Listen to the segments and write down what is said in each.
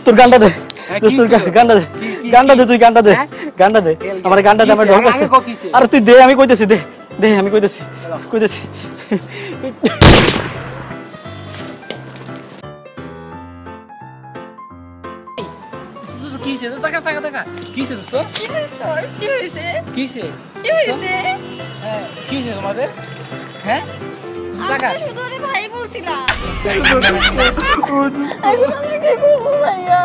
তোর গানটা দে গানটা দে গানটা দে তুই গানটা দে গানটা দে আমার গানটা দে আমার ঢোল করছে আরে তুই দে আমি কইতেছি দে দে আমি কইতেছি কইতেছি কিসে টাকা টাকা টাকা কিসে দোস্ত কি হইছে কিসে কি হইছে কিসে তোমাদের হ্যাঁ টাকা আমি শুধু রে ভাই বলছিলাম এখন আমি কি করব ভাইয়া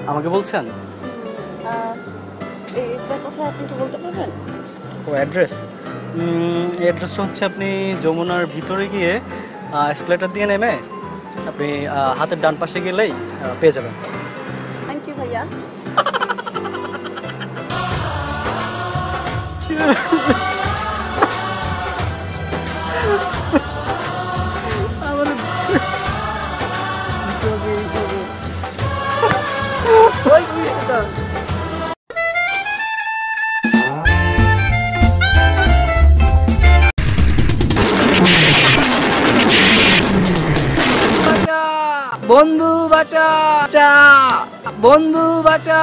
আমাকে বলছেন এটা কোথায় আপনি কি বলতে পারবেন ও অ্যাড্রেস অ্যাড্রেসটা হচ্ছে আপনি যমুনার ভিতরে গিয়ে এসকেলেটর দিয়ে নেমে আপনি হাতের ডান পাশে গেলেই পেয়ে যাবেন থ্যাংক ইউ ভাইয়া বন্ধু বাঁচা বন্ধু বাঁচা